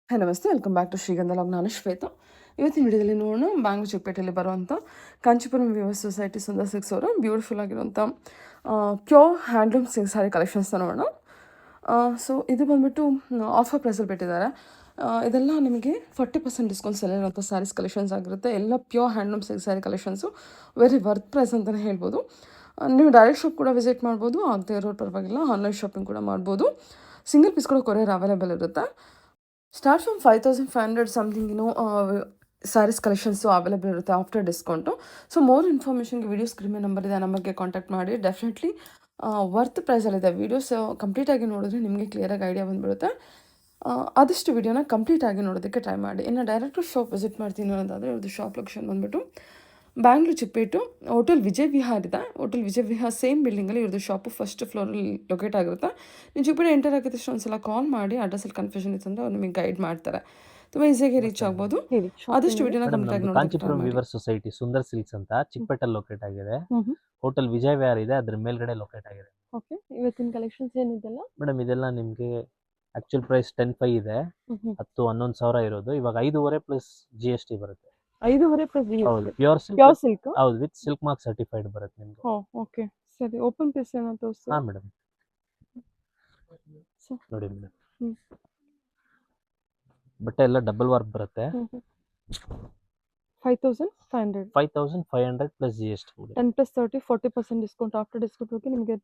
Hi ನಮಸ್ತೆ welcome back to ಶ್ರೀಗಂಧ log. ನಾನು ಶ್ವೇತಾ. ಇವತ್ತಿನ ವಿಡಿಯೋದಲ್ಲಿ ನೋಡೋಣ ಬ್ಯಾಂಗ್ಳೂರು ಚಿಕ್ಕಪೇಟೆಯಲ್ಲಿ ಬರುವಂಥ Kanchipuram viewers society Sundar silks ಅವರ ಬ್ಯೂಟಿಫುಲ್ ಆಗಿರುವಂಥ ಪ್ಯೂರ್ ಹ್ಯಾಂಡ್ಲೂಮ್ ಸಿಲ್ಕ್ ಸ್ಯಾರಿ ಕಲೆಕ್ಷನ್ಸ್ನ ನೋಡೋಣ. ಸೊ ಇದು ಬಂದುಬಿಟ್ಟು ಆಫರ್ ಪ್ರೈಸಲ್ಲಿ ಬಿಟ್ಟಿದ್ದಾರೆ. ಇದೆಲ್ಲ ನಿಮಗೆ 40% ಡಿಸ್ಕೌಂಟ್ಸ್ ಎಲ್ಲ ಇರುವಂಥ ಸ್ಯಾರೀಸ್ ಕಲೆಕ್ಷನ್ಸ್ ಆಗಿರುತ್ತೆ. ಎಲ್ಲ pure handloom silk saree collections very worth price ಅಂತಲೇ ಹೇಳ್ಬೋದು. ನೀವು ಡೈರೆಕ್ಟ್ ಶಾಪ್ ಕೂಡ ವಿಸಿಟ್ ಮಾಡ್ಬೋದು, ಆಗದೆ ಇರೋರು ಪರವಾಗಿಲ್ಲ ಆನ್ಲೈನ್ ಶಾಪಿಂಗ್ ಕೂಡ ಮಾಡ್ಬೋದು. ಸಿಂಗಲ್ ಪೀಸ್ ಕೂಡ ಕೊರಿಯರ್ ಅವೈಲೇಬಲ್ ಇರುತ್ತೆ. Start from 5500 something sarees collections available ಇರುತ್ತೆ ಆಫ್ಟರ್ ಡಿಸ್ಕೌಂಟು. ಸೊ ಮೋರ್ ಇನ್ಫಾರ್ಮೇಷನ್ಗೆ ವೀಡಿಯೋ ಸ್ಕ್ರೀನ್ ಮೇಲೆ ನಂಬರ್ ಇದೆ, ಆ ನಂಬರ್ಗೆ ಕಾಂಟ್ಯಾಕ್ಟ್ ಮಾಡಿ. Definitely worth ಪ್ರೈಸಲ್ಲಿದೆ. ವೀಡಿಯೋಸ್ ಕಂಪ್ಲೀಟಾಗಿ ನೋಡಿದ್ರೆ ನಿಮಗೆ ಕ್ಲಿಯರಾಗಿ ಐಡಿಯಾ ಬಂದುಬಿಡುತ್ತೆ. ಆದಷ್ಟು ವೀಡಿಯೋನ ಕಂಪ್ಲೀಟಾಗಿ ನೋಡೋದಕ್ಕೆ ಟ್ರೈ ಮಾಡಿ. ಇನ್ನು ಡೈರೆಕ್ಟು ಶಾಪ್ ವಿಸಿಟ್ ಮಾಡ್ತೀನಿ ಅನ್ನೋದಾದರೆ ಇವ್ರದ್ದು ಶಾಪ್ ಲೊಕೇಶನ್ ಬಂದುಬಿಟ್ಟು ಬ್ಯಾಂಗ್ಳೂರು ಚಿಕ್ಕಪೇಟು ಹೋಟೆಲ್ ವಿಜಯ್ ವಿಹಾರ್ ಇದೆ. ಹೋಟೆಲ್ ವಿಜಯ್ ವಿಹಾರ್ ಸೇಮ್ ಬಿಲ್ಡಿಂಗಲ್ಲಿ ಇವ್ರದ್ದು ಶಾಪು ಫಸ್ಟ್ ಫ್ಲೋರಲ್ಲಿ ಲೊಕೇಟ್ ಆಗಿರುತ್ತೆ. ನೀವು ಚಿಕ್ಕಪೇಟೆ ಎಂಟರ್ ಆಗಿದ ತಕ್ಷಣ ಒಂದ್ಸಲ ಕಾಲ್ ಮಾಡಿ, ಅಡ್ರೆಸ್ಸಲ್ಲಿ ಕನ್ಫ್ಯೂಷನ್ ಇತ್ತು ಅಂದರೆ ಅವ್ರು ನಿಮಗೆ ಗೈಡ್ ಮಾಡ್ತಾರೆ. ತುಂಬ ಈಸಿಯಾಗಿ ರೀಚ್ ಆಗ್ಬೋದು. ಹೇಳಿ ಶಾಪ್ ಆದಷ್ಟು ನೇಮ್ ವಿಡಿಯೋನ ಮೇಡಮ್ ಕಂಪ್ಲೀಟ್ ಆಗಿ ನಮ್ದು ನೋಡೋದಕ್ಕೆ ಟ್ರೈ ಕಾಂಚೀಪುರಂ ಮಾಡಿ. ವಿವರ್ ಸೊಸೈಟಿ ಸುಂದರ್ ಸಿಲ್ಕ್ಸ್ ಅಂತ ಚಿಕ್ಕಪೇಟೆಲ್ ಲೊಕೇಟ್ ಆಗಿದೆ. ಹ್ಮ್ ಹೋಟೆಲ್ ವಿಜಯ್ ವಿಹಾರ್ ಇದೆ, ಅದ್ರ ಮೇಲ್ಗಡೆ ಲೊಕೇಟ್ ಆಗಿದೆ. ಓಕೆ, ಇವತ್ತಿನ ಕಲೆಕ್ಷನ್ಸ್ ಏನಿದೆಲ್ಲ ಮೇಡಮ್ ಇದೆಲ್ಲ ನಿಮಗೆ ಆಕ್ಚುಲ್ ಪ್ರೈಸ್ 10,500 ಇದೆ. 10-11 ಸಾವಿರ ಇರೋದು ಇವಾಗ 5,500 ಪ್ಲಸ್ GST ಬರುತ್ತೆ. 5.5 ಪ್ಲಸ್ ಹೌದು, ಪ್ಯೂರ್ ಪ್ಯೂರ್ ಸಿಲ್ಕ್. ಹೌದು, ವಿತ್ ಸಿಲ್ಕ್ ಮಾರ್ಕ್ ಸರ್ಟಿಫೈಡ್ ಬರುತ್ತೆ ನಿಮ್ಗೆ. ಓಕೆ ಸರಿ, ಓಪನ್ ಪೀಸ್ ಏನೋ ಹಾ ತೋರಿಸ್ತೀರಾ? ಮೇಡಮ್, ಸೊ ನೋಡಿ ಮೇಡಮ್, ಹ್ಮ್ ಬಟ್ಟೆ ಎಲ್ಲ ಡಬಲ್ ವರ್ಕ್ ಬರುತ್ತೆ. 5,500 5,500 plus GST 10 plus 30 40% discount. After discount ಹೋಗಿ ನಿಮಗೆ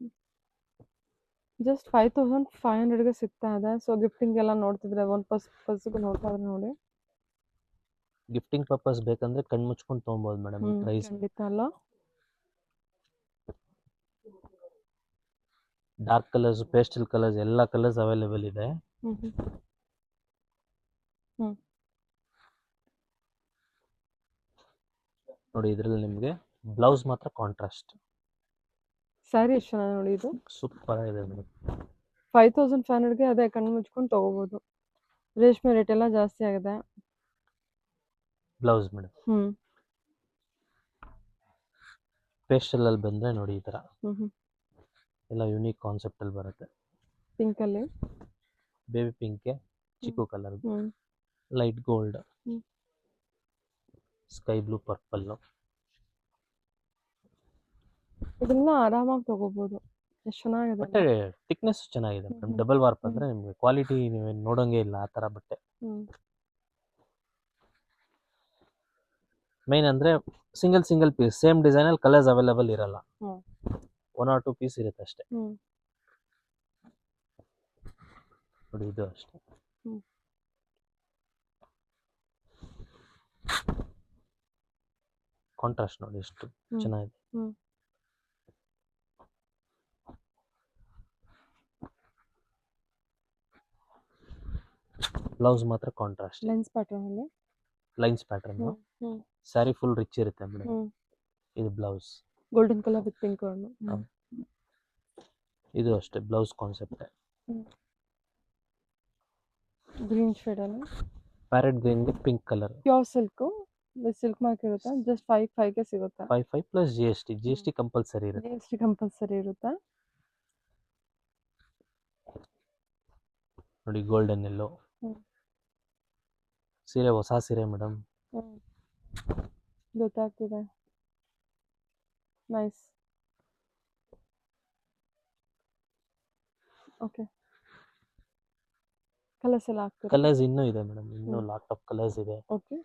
ಜಸ್ಟ್ 5,500ಗೆ ಸಿಗ್ತಾ ಇದೆ. ಸೊ ಗಿಫ್ಟಿಂಗ್ ಎಲ್ಲ ನೋಡ್ತಿದ್ರೆ ಒನ್ ಪರ್ಸ್ಗೆ ನೋಡ್ತಾ ಇದ್ರೆ ನೋಡಿ. ಗಿಫ್ಟಿಂಗ್ ಪರ್ಪಸ್ ಬೇಕಂದ್ರೆ ಕಣ್ ಮುಚ್ಕೊಂಡು ತೊಗೊಬೋದು ಮೇಡಮ್. ಪ್ರೈಸ್ ಖಂಡಿತ ಅಲ್ಲ. ಡಾರ್ಕ್ ಕಲರ್ಸ್, ಪೇಸ್ಟಲ್ ಕಲರ್ಸ್, ಎಲ್ಲ ಕಲರ್ಸ್ ಅವೈಲೇಬಲ್ ಇದೆ. ನೋಡಿ ಇದರಲ್ಲಿ ನಿಮಗೆ ಬ್ಲೌಸ್ ಮಾತ್ರ ಕಾಂಟ್ರಾಸ್ಟ್. ಸ್ಯಾರಿ ಎಷ್ಟು ಚೆನ್ನಾಗಿ ನೋಡಿ, ಇದು ಸೂಪರ್ ಆಗಿದೆ ಮೇಡಮ್. 5,500ಗೆ ಅದೇ ಕಣ್ಣು ಮುಚ್ಕೊಂಡು ತಗೋಬಹುದು. ರೇಷ್ಮೆ ರೇಟ್ ಎಲ್ಲ ಜಾಸ್ತಿ ಆಗಿದೆ. ಬ್ಲೌಸ್ ಮೇಡಮ್ ಪೇಸ್ಟಲ್ ಅಲ್ಲಿ ಬಂದ್ರೆ ನೋಡಿ ಈ ತರ ಎಲ್ಲ ಯೂನಿಕ್ ಕಾನ್ಸೆಪ್ಟ್ ಅಲ್ಲಿ ಬರುತ್ತೆ. ಪಿಂಕ್ ಅಲ್ಲಿ ಬೇಬಿ ಪಿಂಕ್, ಚಿಕ್ಕು colour, light gold, sky blue, purple. ಇದನ್ನ ಆರಾಮಾಗಿ ತಗೋಬಹುದು. ಎಷ್ಟು ಚೆನ್ನಾಗಿದೆ. ಬಟ್ಟೆ ಥಿಕ್ನೆಸ್ ಚೆನ್ನಾಗಿದೆ ಮೇಡಮ್. ಡಬಲ್ ವಾರ್ಪ್ ಅಂದ್ರೆ ನಿಮ್ಗೆ ಕ್ವಾಲಿಟಿ ನೀವು ನೋಡೋಂಗೆ ಇಲ್ಲ ಆ ತರ ಬಟ್ಟೆ. ಮೈನ್ ಅಂದ್ರೆ ಸಿಂಗಲ್ ಪೀಸ್ ಸೇಮ್ ಡಿಸೈನ್ ಅಲ್ಲಿ ಕಲರ್ಸ್ ಅವೈಲೇಬಲ್ ಇರಲ್ಲ. 1 or 2 ಪೀಸ್ ಇರುತ್ತೆ ಅಷ್ಟೇ. ನೋಡಿ ಇದು ಅಷ್ಟೇ. ಕಾಂಟ್ರಾಸ್ಟ್ ನೋಡಿ ಎಷ್ಟು ಚೆನ್ನಾಗಿದೆ. ಬ್ಲೌಸ್ ಮಾತ್ರ contrast, lines pattern. Sari full rich ಇರುತ್ತೆ ಮೇಡಮ್. ಇದು blouse golden colour with pink. ಇದು ಅಷ್ಟೇ ಬ್ಲೌಸ್ ಕಾನ್ಸೆಪ್ಟ್. ಗ್ರೀನ್ ಶೇಡ್ ಅಲ್ಲಿ ಪ್ಯಾರೆಟ್ ಗ್ರೀನ್ ಗೆ pink colour. Pure silk silk mark ಇರುತ್ತೆ. ಜಸ್ಟ್ 5,500ಗೆ ಸಿಗುತ್ತೆ. 5,500 ಪ್ಲಸ್ GST ಕಂಪಲ್ಸರಿ ಇರುತ್ತೆ. GST ಕಂಪಲ್ಸರಿ ಇರುತ್ತೆ. ನೋಡಿ ಗೋಲ್ಡನ್ ಎಲ್ಲೋ ಸೀರೆ, ಹೊಸ ಸೀರೆ ಮೇಡಮ್. ಗೊತ್ತಾಗ್ತಿದೆ. ನೈಸ್. ಓಕೆ, ಕಲರ್ಸ್ ಎಲ್ಲ ಆಗ್ತದೆ. ಕಲರ್ಸ್ ಇನ್ನೂ ಇದೆ ಮೇಡಮ್, ಇನ್ನೂ ಲಾಟ್ ಆಫ್ ಕಲರ್ಸ್ ಇದೆ. ಓಕೆ,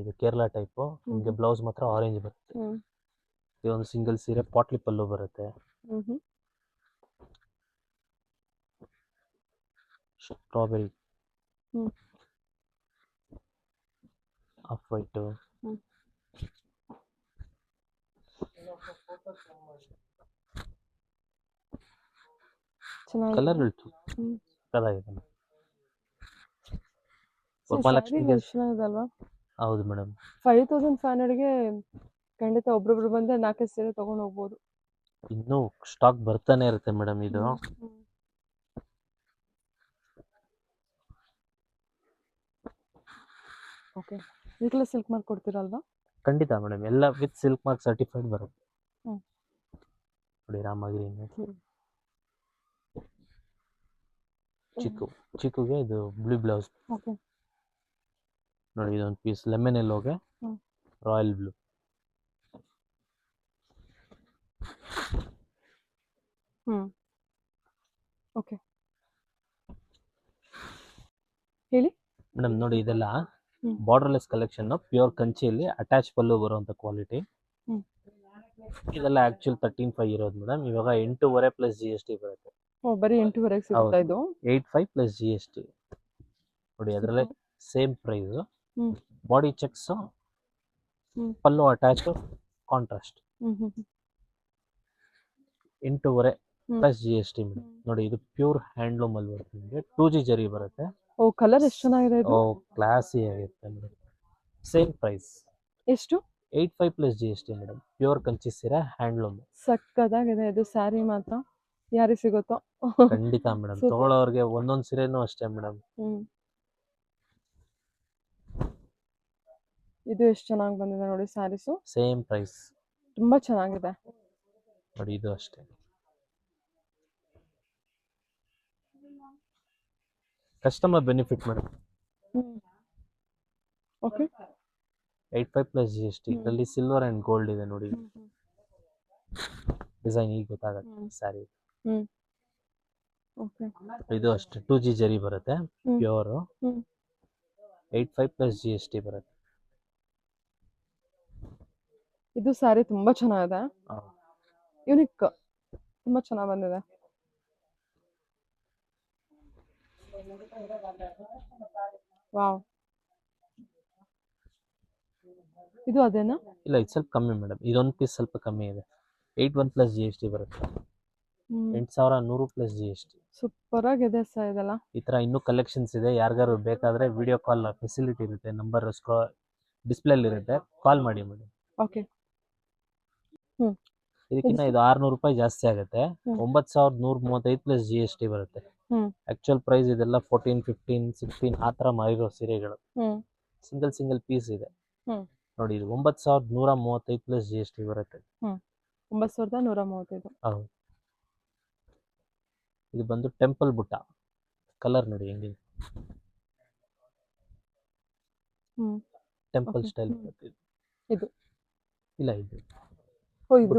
ಇದು ಕೇರಳ ಟೈಪ್. ನಿಮಗೆ ಬ್ಲೌಸ್ ಮಾತ್ರ ಆರೆಂಜ್ ಬರುತ್ತೆ. ಇದೊಂದು ಸಿಂಗಲ್ ಸೀರೆ ಪಾಟ್ಲಿ ಪಲ್ಲು ಬರುತ್ತೆ. ಸ್ಟ್ರಾಬೆರಿ, ಆಫ್ ವೈಟ್, ಕಲರ್ ಚೆನ್ನಾಗಿದೆ. ಚೆನ್ನಾಗಿದಲ್ವಾ? ಹೌದು ಮೇಡಮ್. 5,500ಗೆ ಖಂಡಿತ ಒಬ್ರೊಬ್ರು ಬಂದ್ರೆ 4 ಸೀರೆ ತಗೊಂಡು ಹೋಗ್ಬೋದು. ಇನ್ನೂ ಸ್ಟಾಕ್ ಬರ್ತಾನೆ ಇರುತ್ತೆ ಮೇಡಮ್. ಇದು ಓಕೆ, ಇದೆಲ್ಲ ಸಿಲ್ಕ್ ಮಾರ್ಕ್ ಕೊಡ್ತೀರಲ್ವಾ? ಖಂಡಿತ ಮೇಡಮ್, ಎಲ್ಲ ವಿತ್ ಸಿಲ್ಕ್ ಮಾರ್ಕ್ ಸರ್ಟಿಫೈಡ್ ಬರುತ್ತೆ. ನೋಡಿ ರಾಮಗಿರಿ, ಚಿಕ್ಕುಗೆ ಇದು ಬ್ಲೂ ಬ್ಲೌಸ್ ಓಕೆ. ನೋಡಿ, ಇದೊಂದು ಪೀಸ್ ಲೆಮನ್ ಎಲ್ಲೋಗೆ ಹ್ಮ್. Royal blue. ಓಕೆ, ಹೇಳಿ. ಮೇಡಮ್ ನೋಡಿ, ಇದೆಲ್ಲ ಹ್ಮ್. ಬಾರ್ಡರ್ಲೆಸ್ ಕಲೆಕ್ಷನ್, ಪ್ಯೂರ್ ಕಂಚಿಯಲ್ಲಿ ಅಟ್ಯಾಚ್ ಪಲ್ಲು ಬರುವಂತ ಕ್ವಾಲಿಟಿ. ಹ್ಮ್. ಇದೆಲ್ಲ ಆಕ್ಚುಲ್ 13,500 ಇರೋದು ಮೇಡಮ್, ಇವಾಗ 8,500 ಪ್ಲಸ್ GST ಬರುತ್ತೆ. ಬರೀ 8,500 ಸಿಗುತ್ತಾ ಇದು? 8,500 ಪ್ಲಸ್ GST. ನೋಡಿ, ಅದರಲ್ಲೇ ಸೇಮ್ ಪ್ರೈಸ್. ಹ್ಮ್. Body checks, pallu attach, contrast. 8,500 plus GST madam. ನೋಡಿ, ಇದು ಪ್ಯೂರ್ ಹ್ಯಾಂಡ್ಲೂಮ್ ಅಲ್ಲಿ ಬರುತ್ತೆ, ನಿಮಗೆ 2G ಜರಿ ಬರುತ್ತೆ. ಕಲರ್ ಎಷ್ಟು ಚೆನ್ನಾಗಿದೆ ಇದು. ಕ್ಲಾಸಿ ಆಗಿರುತ್ತೆ ಮೇಡಮ್. Same price. ಎಷ್ಟು? 8,500 plus GST madam. Pure Kanchi ಸೀರೆ, ಹ್ಯಾಂಡ್ಲೂಮ್. ಸಕ್ಕದಾಗಿದೆ ಇದು ಸ್ಯಾರಿ ಮಾತ್ರ. ಯಾರಿಗೆ ಸಿಗುತ್ತೋ. ಖಂಡಿತ ಮೇಡಮ್, Super. ತಗೊಳ್ಳೋರ್ಗೆ ಒಂದೊಂದ್ ಸೀರೆನೂ ಅಷ್ಟೇ ಮೇಡಮ್. ಇದು ಎಷ್ಟು ಚೆನ್ನಾಗಿ ಬಂದಿದೆ ನೋಡಿ ಸ್ಯಾರೀಸು. Same price. ತುಂಬಾ ಚೆನ್ನಾಗಿದೆ ನೋಡಿ, ಇದು ಅಷ್ಟೇ. Customer benefit madam. Okay. 8,500 plus GST. ಇದರಲ್ಲಿ ಸಿಲ್ವರ್ ಅಂಡ್ ಗೋಲ್ಡ್ ಇದೆ ನೋಡಿ. ಡಿಸೈನ್ ಈಗ ಗೊತ್ತಾಗುತ್ತೆ ಸ್ಯಾರಿ. ಓಕೆ. ಇದು ಅಷ್ಟೇ 2G ಜರಿ ಬರುತ್ತೆ, ಪ್ಯೂರ್. 8,500 ಪ್ಲಸ್ GST ಬರುತ್ತೆ. ಇದು ಸ್ಯಾರಿ ತುಂಬಾ ಚೆನ್ನಾಗಿದೆ, ಯುನಿಕ್, ತುಂಬಾ ಚೆನ್ನಾಗಿ ಬಂದಿದೆ. ವಾವ್, ಇದು ಅದೇನಾ? ಇಲ್ಲ, ಇದು ಸ್ವಲ್ಪ ಕಮ್ಮಿ ಮೇಡಮ್. ಇದೊಂದು ಪೀಸ್ ಸ್ವಲ್ಪ ಕಮ್ಮಿ ಇದೆ. 8,100 ಪ್ಲಸ್ GST ಬರುತ್ತೆ. 8,100 ಪ್ಲಸ್ GST. ಸೂಪರ್ ಆಗಿದೆ ಸರ್ ಇದೆಲ್ಲ. ಈ ತರ ಇನ್ನೂ ಕಲೆಕ್ಷನ್ಸ್ ಇದೆ. ಯಾರಿಗಾರು ಬೇಕಾದ್ರೆ ವಿಡಿಯೋ ಕಾಲ್ ಫೆಸಿಲಿಟಿ ಇರುತ್ತೆ, ನಂಬರ್ ಡಿಸ್ಪ್ಲೇ ಅಲ್ಲಿ ಇರುತ್ತೆ, ಕಾಲ್ ಮಾಡಿ ಮೇಡಮ್. ಓಕೆ. ಇದಕ್ಕಿಂತ ಇದು 600 ರೂಪಾಯಿ ಜಾಸ್ತಿ ಆಗುತ್ತೆ. 9,135 ಪ್ಲಸ್ GST ಬರುತ್ತೆ. ಆಕ್ಚುಯಲ್ ಪ್ರೈಸ್ ಇದೆಲ್ಲ 14, 15, 16 ಆ ತರ ಮಾರಿರೋ ಸೀರೆಗಳು. ಸಿಂಗಲ್ ಪೀಸ್ ಇದೆ ನೋಡಿ. ಇದು 9,135 ಪ್ಲಸ್ GST ಬರುತ್ತೆ. 9,135. ಹೌದು. ಇದು ಬಂದು ಟೆಂಪಲ್ ಬುಟ್ಟ. ಕಲರ್ ನೋಡಿ ಹೆಂಗಿದೆ, ಟೆಂಪಲ್ ಸ್ಟೈಲ್ ಬರುತ್ತೆ ಇದು. ಇಲ್ಲ, ಇದು ಇದು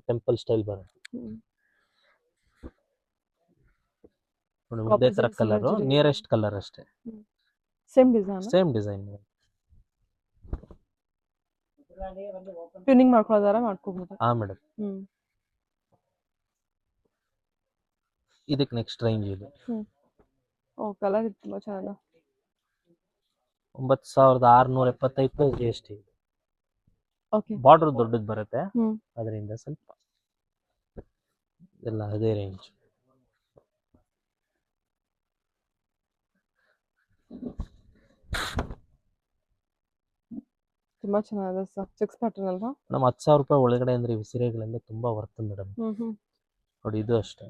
ಟೆಂಪಲ್ ಸ್ಟೈಲ್ ಬರುತ್ತೆ ನೋಡಿ. ಒಂದೇ ತರ ಕಲರ್, ನಿಯರೆಸ್ಟ್ ಕಲರ್ ಅಷ್ಟೇ. Same design. ಟ್ಯೂನಿಂಗ್ ಮಾಡ್ಕೊಳ್ಳೋದಾರ ಮಾಡ್ಕೋಬಹುದು. ಹಾ ಮೇಡಮ್. ಇದಕ್ಕೆ ನೆಕ್ಸ್ಟ್ ರೇಂಜ್ ಇದು. ಕಲರ್ ತುಂಬಾ ಚೆನ್ನಾಗಿದೆ. 9,675 ಪ್ಲಸ್ GST. ಓಕೆ. ಬಾರ್ಡರ್ ದೊಡ್ಡದು ಬರುತ್ತೆ, ಅದರಿಂದ ಸ್ವಲ್ಪ ಎಲ್ಲ ಅದೇ ರೇಂಜ್. ತುಂಬಾ ಚೆನ್ನಾಗಿದೆ ಸರ್. ಚೆಕ್ಸ್ ಪ್ಯಾಟರ್ನ್ ಅಲ್ವಾ? ನಮ್ಮ 10,000 ರೂಪಾಯಿ ಒಳಗಡೆ ಅಂದ್ರೆ ಈ ಸೀರೆಗಳೆಲ್ಲ ತುಂಬಾ ವರ್ತ್ ಮೇಡಮ್. ನೋಡಿ, ಇದು ಅಷ್ಟೇ.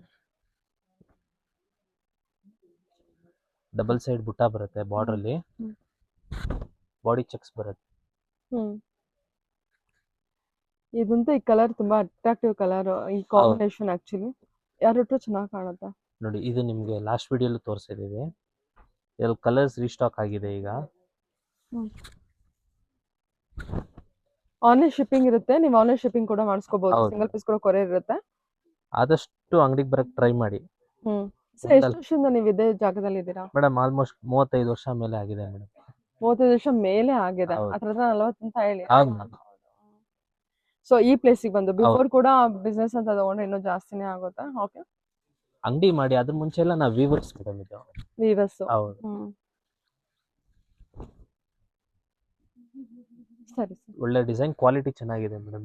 ಡಬಲ್ ಸೈಡ್ ಬುಟ್ಟ ಬರುತ್ತೆ ಬಾರ್ಡರ್ ಅಲ್ಲಿ, ಬಾಡಿ ಚೆಕ್ಸ್ ಬರುತ್ತೆ. ಇದಂತೂ ಈ ಕಲರ್ ತುಂಬಾ ಅಟ್ರಾಕ್ಟಿವ್ ಕಲರ್. ಈ ಕಾಂಬಿನೇಷನ್ ಆಕ್ಚುಲಿ ಯಾರೊಟ್ಟು ಚೆನ್ನಾಗಿ ಕಾಣುತ್ತೆ ನೋಡಿ. ಇದು ನಿಮ್ಗೆ ಲಾಸ್ಟ್ ವಿಡಿಯೋಲಿ ತೋರಿಸಿದೀವಿ. ಇದ್ರಲ್ಲಿ ಕಲರ್ಸ್ ರೀಸ್ಟಾಕ್ ಆಗಿದೆ ಈಗ. ಆನ್ಲೈನ್ ಶಿಪ್ಪಿಂಗ್ ಇರುತ್ತೆ, ನೀವು ಆನ್ಲೈನ್ ಶಿಪ್ಪಿಂಗ್ ಕೂಡ ಮಾಡಿಸ್ಕೋಬಹುದು. ಸಿಂಗಲ್ ಪೀಸ್ ಕೂಡ ಕೊರಿಯರ್ ಇರುತ್ತೆ. ಆದಷ್ಟು ಅಂಗಡಿಗೆ ಬರಕ್ ಟ್ರೈ ಮಾಡಿ. ಎಷ್ಟು ವರ್ಷದಿಂದ ನೀವು ಇದೇ ಜಾಗದಲ್ಲಿ ಇದ್ದೀರಾ? ಮೇಡಮ್ ಆಲ್ಮೋಸ್ಟ್ 35 ವರ್ಷ ಮೇಲೆ ಆಗಿದೆ ಮೇಡಮ್. 35 ವರ್ಷ ಮೇಲೆ ಆಗಿದೆ. ಅದ್ರ 40 ಅಂತ ಹೇಳಿ. ಸೊ ಈ ಪ್ಲೇಸಿಗೆ ಬಂದು ಬಿಫೋರ್ ಕೂಡ ಬಿಸ್ನೆಸ್ ಅಂತ ತಗೊಂಡ್ರೆ ಇನ್ನೂ ಜಾಸ್ತಿನೇ ಆಗುತ್ತೆ. ಓಕೆ. ಅಂಗಡಿ ಮಾಡಿ ಅದ್ರ ಮುಂಚೆ ಎಲ್ಲ ನಾವು ವೀವರ್ಸ್ ಮೇಡಮ್. ಇದು ವೀವರ್ಸ್. ಹೌದು. ಸರಿ ಸರ್. ಒಳ್ಳೆ ಡಿಸೈನ್, ಕ್ವಾಲಿಟಿ ಚೆನ್ನಾಗಿದೆ ಮೇಡಮ್.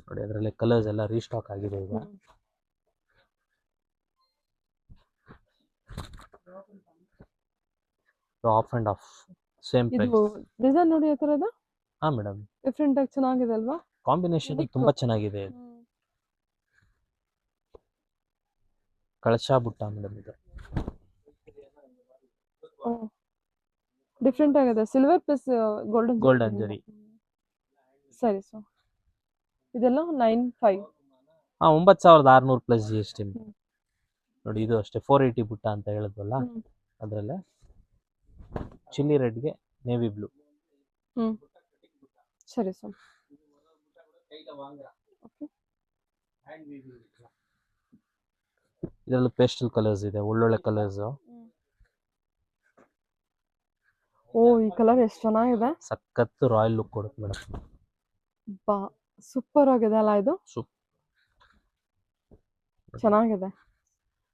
ನೋಡಿ, ಅದರಲ್ಲಿ ಕಲರ್ಸ್ ಎಲ್ಲ ರೀಸ್ಟಾಕ್ ಆಗಿದೆ ಈಗ. Off and off same price. ಇದು ಡಿಸೈನ್ ನೋಡಿ ಆ ತರದ. ಹಾ ಮೇಡಮ್, ಡಿಫರೆಂಟ್ ಆಗಿ ಚೆನ್ನಾಗಿದೆ ಅಲ್ವಾ? ಕಾಂಬಿನೇಷನ್ ತುಂಬಾ ಚೆನ್ನಾಗಿದೆ. ಕಳಶಾ ಬುಟ್ಟ ಮೇಡಮ್ ಇದು. ಡಿಫರೆಂಟ್ ಆಗಿದೆ. ಸಿಲ್ವರ್ ಪ್ಲಸ್ ಗೋಲ್ಡನ್ ಜರಿ. ಸರಿ ಸರ್. ಇದೆಲ್ಲ 9,500. 9,600 ಪ್ಲಸ್ GST. ನೋಡಿ ಇದು ಅಷ್ಟೇ 480 ಬುಟ್ಟ ಅಂತ ಹೇಳಿದ್ವಲ್ಲ, ಅದರಲ್ಲೇ ಚಿಲ್ಲಿ ರೆಡ್ಗೆ ನೇವಿ ಬ್ಲೂ. ಸರಿ ಸರ್. ಇದರಲ್ಲಿ ಪೇಸ್ಟಲ್ ಕಲರ್ಸ್ ಇದೆ, ಒಳ್ಳೊಳ್ಳೆ ಕಲರ್ಸ್. ಓ, ಈ ಕಲರ್ ಎಷ್ಟು ಚೆನ್ನಾಗಿದೆ. ಸಖತ್ತು ರಾಯಲ್ ಲುಕ್ ಕೊಡುತ್ತೆ ಮೇಡಮ್. ಬಾ, ಸೂಪರ್ ಆಗಿದೆ ಅಲ್ಲ ಇದು. ಚೆನ್ನಾಗಿದೆ.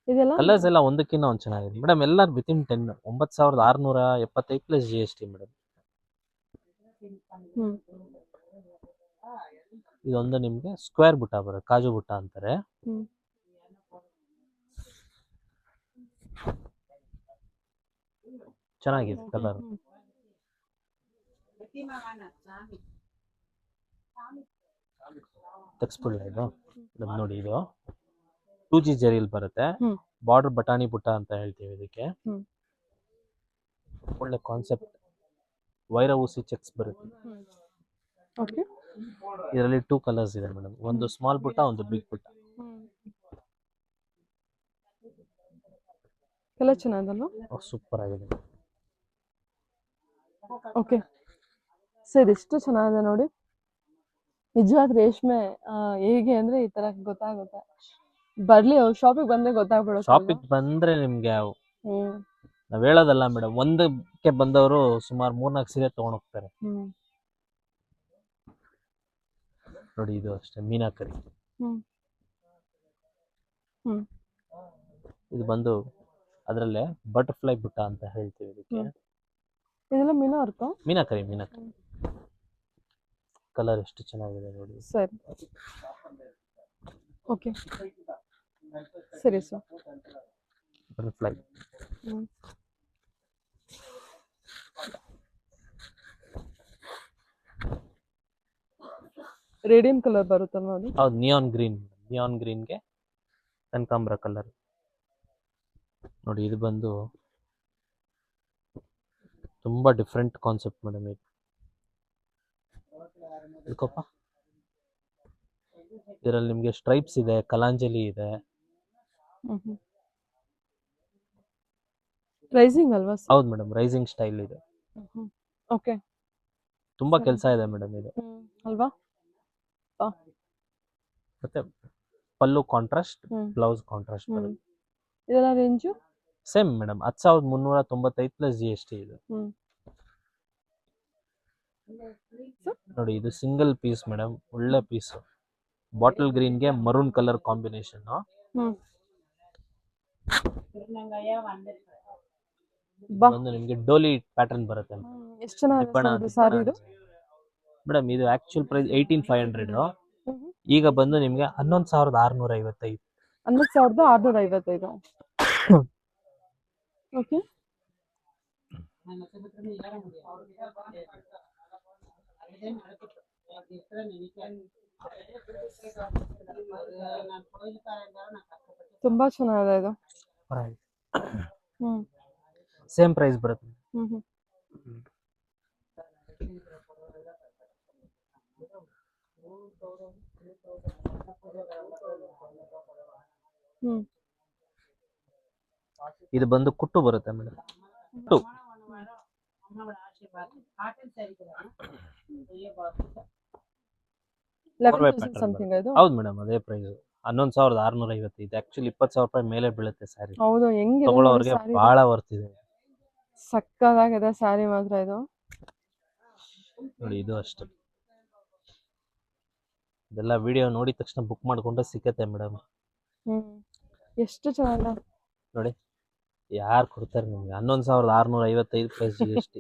ಇದೆಲ್ಲ ಕಲರ್ಸ್ ಎಲ್ಲ ಒಂದಕ್ಕಿಂತ ಒಂದು ಚೆನ್ನಾಗಿದೆ ಮೇಡಮ್. ಎಲ್ಲ ವಿತಿನ್ 10, 9675 ಪ್ಲಸ್ GST ಮೇಡಮ್. ಇದೊಂದು ನಿಮ್ಗೆ ಸ್ಕ್ವೇರ್ ಬುಟ್ಟ ಬರುತ್ತೆ, ಕಾಜು ಬುಟ್ಟ ಅಂತಾರೆ. ಚೆನ್ನಾಗಿದೆ ಕಲರ್. ತೆಗ್ಸ್ಬಿಡ್ಲ ಇದು ನೋಡಿ, ಇದು 2G ಜರಿಯಲ್ಲಿ ಬರುತ್ತೆ. ಬಾರ್ಡರ್ ಬಟಾಣಿ ಬುಟ್ಟ ಅಂತ ಹೇಳ್ತೀವಿ ಇದಕ್ಕೆ. ಒಳ್ಳೆ ಕಾನ್ಸೆಪ್ಟ್, ವೈರ ಊಸಿ ಚೆಕ್ಸ್ ಬರುತ್ತೆ. ಇದರಲ್ಲಿ 2 ಕಲರ್ಸ್ ಇದೆ ಮೇಡಮ್, ಒಂದು ಸ್ಮಾಲ್ ಬುಟ್ಟ, ಒಂದು ಬಿಗ್ ಬುಟ್ಟ. ಕಲರ್ ಚೆನ್ನಾಗಿದಲ್ವಾ? ಸೂಪರ್ ಆಗಿದೆ. ಓಕೆ ಸರ್, ಎಷ್ಟು ಚೆನ್ನಾಗಿದೆ ನೋಡಿ. ನಿಜವಾದ ರೇಷ್ಮೆ ಹೇಗೆ ಅಂದ್ರೆ ಈ ತರ ಗೊತ್ತಾಗುತ್ತೆ. ಬರ್ಲಿ, ಶಾಪಿಗೆ ಬಂದ್ರೆ ಗೊತ್ತಾಗ್ಬಿಡುತ್ತೆ. ಶಾಪಿಗೆ ಬಂದ್ರೆ ನಿಮ್ಗೆ ನಾವ್ ಹೇಳೋದಲ್ಲ ಮೇಡಮ್, ಒಂದಕ್ಕೆ ಬಂದವರು ಸುಮಾರು 3-4 ಸೀರೆ ತಗೊಂಡ್ ಹೋಗ್ತಾರೆ. ನೋಡಿ ಇದು ಅಷ್ಟೇ ಮೀನಾಕರಿ. ಇದು ಬಂದು ಅದರಲ್ಲೇ ಬಟರ್ಫ್ಲೈ ಬುಟ್ಟ ಅಂತ ಹೇಳ್ತೀವಿ ಇದಕ್ಕೆ. ಇದೆಲ್ಲ ಮೀನಾಕರಿ. ಕಲರ್ ಎಷ್ಟು ಚೆನ್ನಾಗಿದೆ ನೋಡಿ. ಸರಿ, ಓಕೆ ಸರಿ ಸರ್. ಬಟರ್ಫ್ಲೈ. ರೇಡಿಯಂ ಕಲರ್ ಬರುತ್ತಲ್ವಾ ಅದು? ಹೌದು, ನಿಯಾನ್ ಗ್ರೀನ್ಗೆ ಕನಕಾಂಬರ ಕಲರ್. ನೋಡಿ ಇದು ಬಂದು ತುಂಬಾ ಡಿಫ್ರೆಂಟ್ ಕಾನ್ಸೆಪ್ಟ್ ಮೇಡಮ್. ಇದು ಇದಕ್ಕಪ್ಪ, ಇದರಲ್ಲಿ ನಿಮ್ಗೆ ಸ್ಟ್ರೈಪ್ಸ್ ಇದೆ, ಕಲಾಂಜಲಿ ಇದೆ. ರೈಸಿಂಗ್ ಅಲ್ವಾ? ಹೌದು ಮೇಡಮ್, ರೈಸಿಂಗ್ ಸ್ಟೈಲ್ ಇದೆ. ಓಕೆ, ತುಂಬಾ ಕೆಲಸ ಇದೆ ಮೇಡಮ್ ಇದು ಅಲ್ವಾ? ಮತ್ತೆ ಪಲ್ಲು ಕಾಂಟ್ರಾಸ್ಟ್, ಬ್ಲೌಸ್ ಕಾಂಟ್ರಾಸ್ಟ್. ಇದೆಲ್ಲ range same madam, 10,395 plus GST ಇದೆ. ನೋಡಿ ಇದು ಸಿಂಗಲ್ ಪೀಸ್ ಮೇಡಮ್, ಒಳ್ಳೆ ಪೀಸ್. ಬಾಟಲ್ ಗ್ರೀನ್ಗೆ ಮರೂನ್ ಕಲರ್ ಕಾಂಬಿನೇಷನ್. ಒಂದು ನಿಮ್ಗೆ ಡೋಲಿ ಪ್ಯಾಟರ್ನ್ ಬರುತ್ತೆ. ಎಷ್ಟು ಚೆನ್ನಾಗಿದೆ ಸಾರಿ ಇದು ಮೇಡಮ್. ಇದು ಆಕ್ಚುಯಲ್ ಪ್ರೈಸ್ 18,500. ಈಗ ಬಂದು ನಿಮ್ಗೆ 11,655. 11,655. ಓಕೆ, ತುಂಬಾ ಚೆನ್ನಾಗಿದೆ ಇದು. ಸೇಮ್ ಪ್ರೈಸ್ ಬರುತ್ತೆ. ಇದು ಬಂದು ಕುಟ್ಟು ಬರುತ್ತೆ ಮೇಡಮ್. ಕುಟ್ಟು ಹೌದು ಮೇಡಮ್, ಅದೇ ಪ್ರೈಸ್ 11,650. ಇದು ಆಕ್ಚುಲಿ 20,000 ರೂಪಾಯಿ ಮೇಲೆ ಬೀಳುತ್ತೆ ಸ್ಯಾರಿ. ಹೌದು, ಹೆಂಗೆ ತಗೊಳ್ಳೋರಿಗೆ ಬಹಳ ವರ್ತ್ ಇದೆ. ಸಕ್ಕತ್ತಾಗಿದೆ ಸ್ಯಾರಿ ಮಾತ್ರ ಇದು. ನೋಡಿ ಇದು ಅಷ್ಟೇ. ಇದೆಲ್ಲ ವಿಡಿಯೋ ನೋಡಿದ ತಕ್ಷಣ ಬುಕ್ ಮಾಡ್ಕೊಂಡ್ರೆ ಸಿಕ್ಕತ್ತೆ ಮೇಡಮ್. ಎಷ್ಟು ಚೆನ್ನಾಗಿದೆ ನೋಡಿ. ಯಾರು ಕೊಡ್ತಾರೆ ನಿಮ್ಗೆ 11,655 ಪ್ಲಸ್ GST.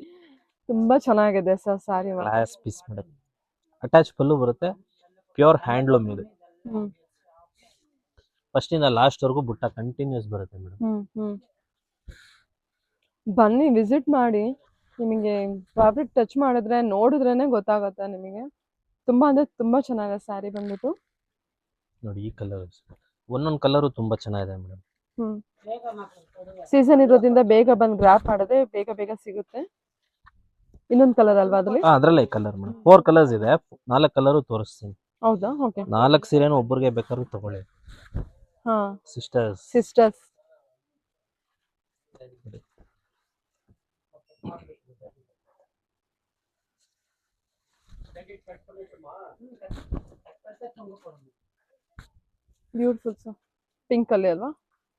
ತುಂಬಾ ಚೆನ್ನಾಗಿದೆ sir sari. Class piece madam. Attach pallu ಬರುತ್ತೆ, ಪ್ಯೂರ್ ಹ್ಯಾಂಡ್ಲೂಮ್ ಇದು. ಫಸ್ಟ್ ಇಂದ ಲಾಸ್ಟ್ ವರೆಗೂ ಬುಟ್ಟ ಕಂಟಿನ್ಯೂಸ್ ಬರುತ್ತೆ ಮೇಡಮ್. ಬನ್ನಿ, ವಿಸಿಟ್ ಮಾಡಿ. ನಿಮಗೆ ಫ್ಯಾಬ್ರಿಕ್ ಟಚ್ ಮಾಡಿದ್ರೆ, ನೋಡಿದ್ರೇನೆ ಗೊತ್ತಾಗುತ್ತೆ ನಿಮಗೆ. ತುಂಬಾ ಅಂದ್ರೆ ತುಂಬಾ ಚೆನ್ನಾಗಿದೆ ಸ್ಯಾರಿ ಬಂದ್ಬಿಟ್ಟು. ನೋಡಿ ಈ ಕಲರ್, ಒಂದೊಂದು ಕಲರು ತುಂಬಾ ಚೆನ್ನಾಗಿದೆ ಮೇಡಮ್. ಸೀಸನ್ ಇರೋದ್ರಿಂದ ಬೇಗ ಬಂದು ಗ್ರಾಪ್ ಮಾಡಿದ್ರೆ ಬೇಗ ಸಿಗುತ್ತೆ. ಇನ್ನೊಂದು ಕಲರ್ ಅಲ್ವಾ ಅದ್ರಲ್ಲಿ? ಅದ್ರಲ್ಲೇ ಕಲರ್ ಮೇಡಮ್. 4 ಕಲರ್ಸ್ ಇದೆ, 4 ಕಲರು ತೋರಿಸ್ತೀನಿ. ಹೌದಾ? ಓಕೆ. 4 ಸೀರೆನೂ ಒಬ್ಬರಿಗೆ ಬೇಕಾದ್ರೂ ತಗೊಳ್ಳಿ. ಹಾ, ಸಿಸ್ಟರ್ಸ್. Beautiful sir. ಪಿಂಕ್ ಅಲ್ಲಿ ಅಲ್ವಾ?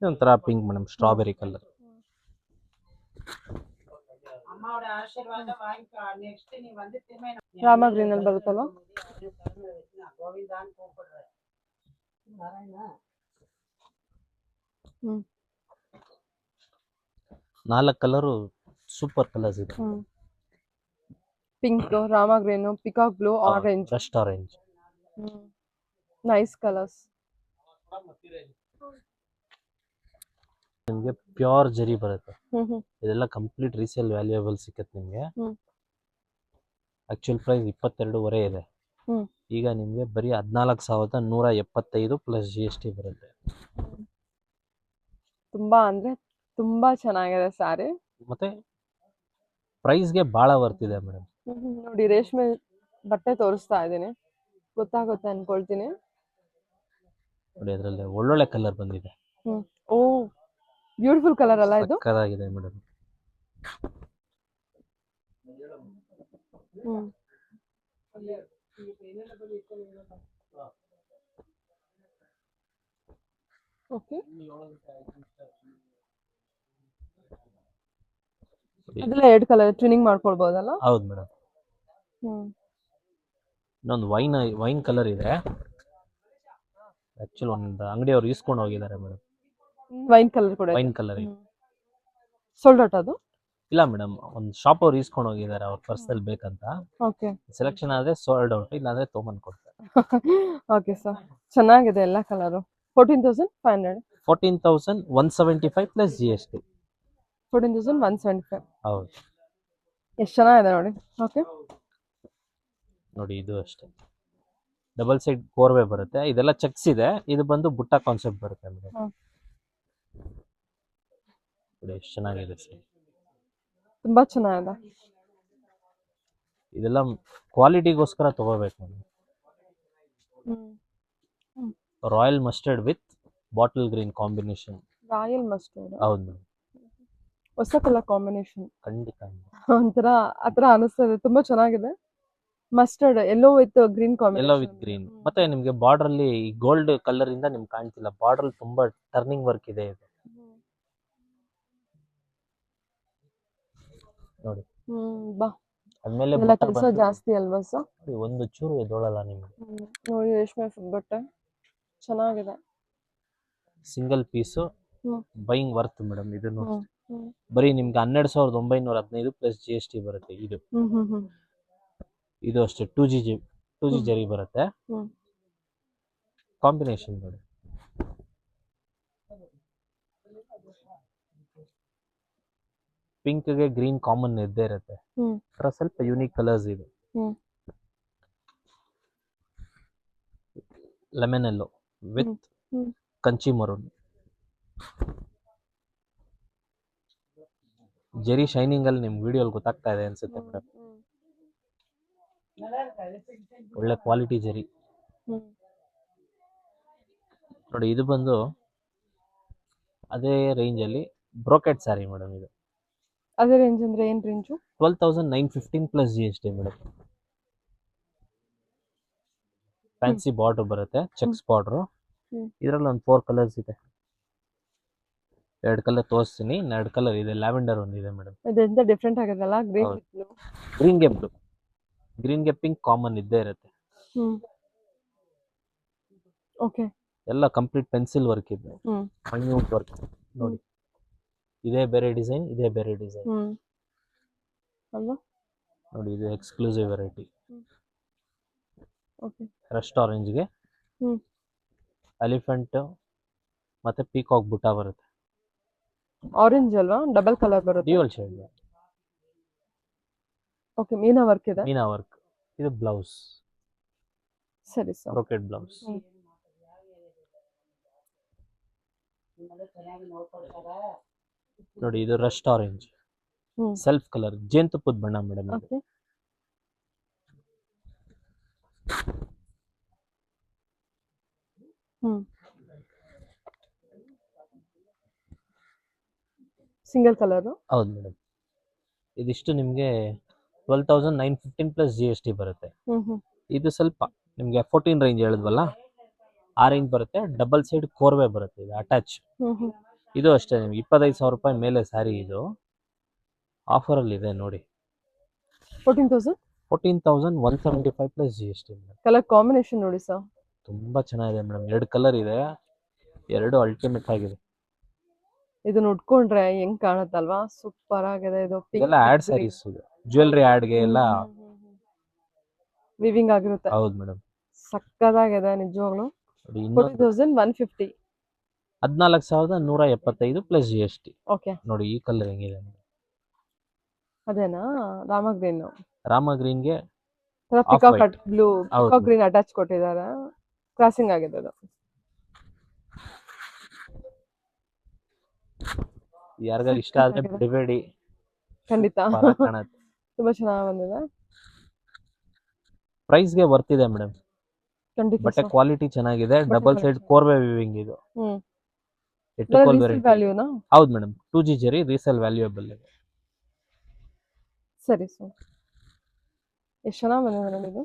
ಒಂಥರ pink madam, strawberry colour. Rama green ಅಲ್ಲಿ ಬರುತ್ತಲ್ವಾ? ಹ್ಮ್ 4 ಕಲರು ಸೂಪರ್ ಕಲರ್ಸ್ ಇದೆ. ಹ್ಮ್ pink, Rama green, peacock blue, orange. Rust orange. Nice colours. ನಿಮಗೆ ಪ್ಯೂರ್ ಜರಿ ಬರುತ್ತೆ. ಹ್ಮ್ ಇದೆಲ್ಲ ಕಂಪ್ಲೀಟ್ ರೀಸೇಲ್ ವ್ಯಾಲ್ಯೂಯಬಲ್ ಸಿಕ್ಕತ್ತೆ ನಿಮಗೆ. ಹ್ಮ್ ಆಕ್ಚುಲ್ ಪ್ರೈಸ್ 22.5 ಇದೆ. ಹ್ಮ್ ಈಗ ನಿಮಗೆ ಬರೀ 14,175 ಪ್ಲಸ್ GST ಬರುತ್ತೆ. ತುಂಬಾ ಅಂದ್ರೆ ತುಂಬಾ ಚೆನ್ನಾಗಿದೆ ಸ್ಯಾರಿ. ಮತ್ತೆ ಪ್ರೈಸ್ಗೆ ಭಾಳ ವರ್ತಿದೆ ಮೇಡಮ್. ನೋಡಿ ರೇಷ್ಮೆ ಬಟ್ಟೆ ತೋರಿಸ್ತಾ ಇದ್ದೀನಿ, ಗೊತ್ತಾಗುತ್ತೆ ಅನ್ಕೊಳ್ತೀನಿ. ನೋಡಿ ಅದರಲ್ಲಿ ಒಳ್ಳೊಳ್ಳೆ ಕಲರ್ ಬಂದಿದೆ. ಓ ಬ್ಯೂಟಿಫುಲ್ ಕಲರ್ ಅಲ್ಲ ಇದು? ಸಕ್ಕತ್ತಾಗಿದೆ ಮೇಡಮ್. ಓಕೆ, ಅದೆಲ್ಲ 2 ಕಲರ್ ಟ್ಯೂನಿಂಗ್ ಮಾಡ್ಕೊಳ್ಬಹುದಲ್ಲ? ಹೌದು ಮೇಡಮ್. ಇನ್ನೊಂದು ವೈನ್ ಕಲರ್ ಇದೆ. ಆಕ್ಚುಲ್ ಒಂದು ಅಂಗಡಿಯವ್ರು ಇಸ್ಕೊಂಡು ಹೋಗಿದ್ದಾರೆ ಮೇಡಮ್. ವೈನ್ ಕಲರ್ ಕೂಡ ವೈನ್ ಕಲರ್ ಸೋಲ್ಡ್ ಔಟ್ ಅದು? ಇಲ್ಲ ಮೇಡಮ್, ಒಂದು ಶಾಪ್ ಅವ್ರು ಇಸ್ಕೊಂಡು ಹೋಗಿದ್ದಾರೆ ಅವ್ರ ಪರ್ಸಲ್ಲಿ ಬೇಕಂತ. ಓಕೆ, ಸೆಲೆಕ್ಷನ್ ಆದ್ರೆ ಸೋಲ್ಡ್ ಔಟ್, ಇಲ್ಲ ಅಂದ್ರೆ ತೊಗೊಂಡ್ ಕೊಡ್ತಾರೆ. ಓಕೆ ಸರ್, ಚೆನ್ನಾಗಿದೆ ಎಲ್ಲ ಕಲರು. 14,500. 14,175 plus GST. 14,175. ಹೌದು. ಎಷ್ಟು ಚೆನ್ನಾಗಿದೆ ನೋಡಿ. ಓಕೆ, ನೋಡಿ ಇದು ಅಷ್ಟೇ ಡಬಲ್ ಸೈಡ್ ಕೋರ್ವೆ ಬರುತ್ತೆ. ಇದೆಲ್ಲ ಚೆಕ್ಸ್ ಇದೆ. ಇದು ಬಂದು ಬುಟ್ಟ ಕಾನ್ಸೆಪ್ಟ್ ಬರುತ್ತೆ ಮೇಡಮ್. ನೋಡಿ ಎಷ್ಟು ಚೆನ್ನಾಗಿದೆ ಸರ್. ತುಂಬಾ ಚೆನ್ನಾಗಿದೆ. ಇದೆಲ್ಲ ಕ್ವಾಲಿಟಿಗೋಸ್ಕರ ತಗೋಬೇಕು madam. Royal mustard with bottle green combination. Royal mustard? ಹೌದು ಮೇಡಮ್. ಹೊಸ ಕಲರ್ ಕಾಂಬಿನೇಷನ್. ಖಂಡಿತ ಒಂಥರ ಆತರ ಅನಿಸ್ತದೆ. ತುಂಬಾ ಚೆನ್ನಾಗಿದೆ. Mustard yellow with green combination. Yellow with green. ಮತ್ತೆ ನಿಮ್ಗೆ ಬಾರ್ಡರ್ ಅಲ್ಲಿ ಗೋಲ್ಡ್ ಕಲರ್ ಇಂದ ನಿಮ್ಗೆ ಕಾಣ್ತಿಲ್ಲ, ಬಾರ್ಡರ್ ತುಂಬಾ ಟರ್ನಿಂಗ್ ವರ್ಕ್ ಇದೆ ಇದು. ನೋಡಿ. ಬಾ, ಆದ್ಮೇಲೆ ಎಲ್ಲ ಕೆಲಸ ಜಾಸ್ತಿ ಅಲ್ವಾ ಸರ್? ಒಂದು ಚೂರು ಎದೊಳಲ್ಲ ನಿಮ್ಗೆ. ನೋಡಿ ರೇಷ್ಮೆ ಬಟ್ಟೆ ಚೆನ್ನಾಗಿದೆ. Single piece buying worth madam. ಇದನ್ನು ಬರೀ ನಿಮ್ಗೆ 12,915 ಪ್ಲಸ್ GST ಬರುತ್ತೆ. ಇದು ಅಷ್ಟೇ 2G ಜರಿ ಬರುತ್ತೆ. ಕಾಂಬಿನೇಷನ್ ನೋಡಿ. ಪಿಂಕ್ಗೆ ಗ್ರೀನ್ ಕಾಮನ್ ಇದ್ದೇ ಇರುತ್ತೆ. ಸ್ವಲ್ಪ ಯೂನಿಕ್ ಕಲರ್ಸ್ ಇದೆ. Lemon yellow with Kanchi maroon. Jerry shining ಅಲ್ಲಿ ನಿಮ್ ವಿಡಿಯೋ ಗೊತ್ತಾಗ್ತಾ ಇದೆ ಅನ್ಸುತ್ತೆ ಮೇಡಮ್. ಒಳ್ಳೆ ಕ್ವಾಲಿಟಿ ಜೆರಿ ನೋಡಿ. ಇದು ಬಂದು ಅದೇ ರೇಂಜ್ ಅಲ್ಲಿ ಬ್ರೋಕೆಟ್ ಸ್ಯಾರಿ ಮೇಡಮ್. ಇದು ಅದೇ ರೇಂಜ್ ಅಂದ್ರೆ ಏನ್ range? 12,915 plus GST madam. Fancy border ಬರುತ್ತೆ, ಚೆಕ್ಸ್ ಬಾರ್ಡರ್. ಇದರಲ್ಲಿ ಒಂದು 4 ಕಲರ್ಸ್ ಇದೆ. 2 ಕಲರ್ ತೋರಿಸ್ತೀನಿ. 2 ಕಲರ್ ಇದೆ. ಲ್ಯಾವೆಂಡರ್ ಒಂದಿದೆ ಮೇಡಮ್. ಇದೆಂತ ಡಿಫ್ರೆಂಟ್ ಆಗಿದೆಲ್ಲ. ಗ್ರೀನ್ಗೆ ಬ್ಲೂ, ಗ್ರೀನ್ಗೆ ಪಿಂಕ್ ಕಾಮನ್ ಇದ್ದೇ ಇರುತ್ತೆ. ಓಕೆ, ಎಲ್ಲ ಕಂಪ್ಲೀಟ್ ಪೆನ್ಸಿಲ್ ವರ್ಕ್ ಇದೆ, ಮೈನ್ಯೂಟ್ ವರ್ಕ್ ನೋಡಿ. ಇದೇ ಬೇರೆ ಡಿಸೈನ್, ಇದೇ ಬೇರೆ ಡಿಸೈನ್ ಅಲ್ವಾ? ನೋಡಿ ಇದು ಎಕ್ಸ್ಕ್ಲೂಸಿವ್ ವೆರೈಟಿ. ಓಕೆ, ರಸ್ಟ್ ಆರೆಂಜ್ಗೆ ಎಲಿಫೆಂಟ್ ಮತ್ತೆ ಪೀಕಾಕ್ ಬುಟ್ಟ ಬರುತ್ತೆ. ಆರೆಂಜ್ ಅಲ್ವಾ? ಡಬಲ್ ಕಲರ್ ಬರುತ್ತೆ. Dual shade. Okay, Meena work ಇದೆ. ಮೀನಾ ವರ್ಕ್. ಇದು ಬ್ಲೌಸ್. ಸರಿ ಸರ್. Brocade blouse. ನೋಡಿ ಇದು ರಸ್ಟ್ ಆರೆಂಜ್, ಸೆಲ್ಫ್ ಕಲರ್, ಜೇನುತುಪ್ಪದ ಬಣ್ಣ ಮೇಡಮ್. Okay, single colour. ಹೌದು ಮೇಡಮ್. ಇದಿಷ್ಟು ನಿಮಗೆ 12,915 ಪ್ಲಸ್ ಜಿ ಎಸ್ ಟಿ ಬರುತ್ತೆ. ಇದು ಸ್ವಲ್ಪ ನಿಮಗೆ 14 ರೇಂಜ್ ಹೇಳಿದ್ವಲ್ಲ, ಆ ರೇಂಜ್ ಬರುತ್ತೆ. ಡಬಲ್ ಸೈಡ್ ಕೋರ್ವೆ ಬರುತ್ತೆ, ಇದು ಅಟ್ಯಾಚ್. ಇದು ಅಷ್ಟೇ ನಿಮ್ಗೆ 25,000 ರೂಪಾಯಿ ಮೇಲೆ ಸ್ಯಾರಿ. ಇದು ಆಫರಲ್ಲಿ ಇದೆ ನೋಡಿ, 14,000. 14,175 plus G S T. Colour combination ನೋಡಿ ಸರ್, ತುಂಬ ಚೆನ್ನಾಗಿದೆ ಮೇಡಮ್. 2 ಕಲರ್ ಇದೆ, 2 ಅಲ್ಟಿಮೇಟ್ ಆಗಿದೆ. ಇದನ್ನ ಉಟ್ಕೊಂಡ್ರೆ ಹೆಂಗ್ ಕಾಣುತ್ತಲ್ವಾ, ಸೂಪರ್ ಆಗಿದೆ ಇದು. ಇದೆಲ್ಲ ಆಡ್ ಸ್ಯಾರೀಸ್, ಇದು ಜ್ಯುವೆಲ್ರಿ ಆಡ್ಗೆ ಎಲ್ಲ. ವಿವಿಂಗ್ ಆಗಿರುತ್ತೆ. ಹೌದು ಮೇಡಮ್. ಸಕ್ಕದಾಗಿದೆ ನಿಜವಾಗ್ಲು. ನೋಡಿ ಇನ್ನೊಂದು 14,150. 14,175 plus G S T. Okay, ನೋಡಿ ಈ ಕಲರ್ ಹೆಂಗಿದೆ. ಅದೇನಾ ರಾಮ ಗ್ರೀನ್? ರಾಮ ಗ್ರೀನ್ಗೆ ಪಿಕಾಕ್ ಬ್ಲೂ, ಹೌದು. ಪಿಕಾಕ್ ಗ್ರೀನ್ ಅಟ್ಯಾಚ್ ಕೊಟ್ಟಿದ್ದಾರೆ. ಕ್ರಾಸಿಂಗ್ ಆಗಿದೆ ಅದು. ಯಾರಿಗಾರು ಇಷ್ಟ ಆದ್ರೆ ಬಿಡಬೇಡಿ, ಖಂಡಿತ ಕಾಣುತ್ತೆ. ತುಂಬಾ ಚೆನ್ನಾಗಿ ಬಂದಿದೆ. ಪ್ರೈಸ್ಗೆ ಬರ್ತಿದೆ ಮೇಡಮ್. ಖಂಡಿತ ಬಟ್ಟೆ sir. ಕ್ವಾಲಿಟಿ ಚೆನ್ನಾಗಿದೆ. ಬಟ್ಟೆ ಡಬಲ್ ಸೈಡ್ quality. ಕೋರ್ವೆ ವಿವಿಂಗ್ ಇದು. ಎಟ್ಟುಕೋಲ್ ವೆರೈಟಿ. ವ್ಯಾಲ್ಯೂನಾ? ಹೌದು ಮೇಡಮ್, 2G ಜರಿ ರೀಸೇಲ್ ವ್ಯಾಲ್ಯೂಯಬಲ್ ಇದೆ. ಸರಿ ಸರ್, ಎಷ್ಟು ಚೆನ್ನಾಗಿ ಬಂದಿದೆ ನೋಡಿ ಇದು.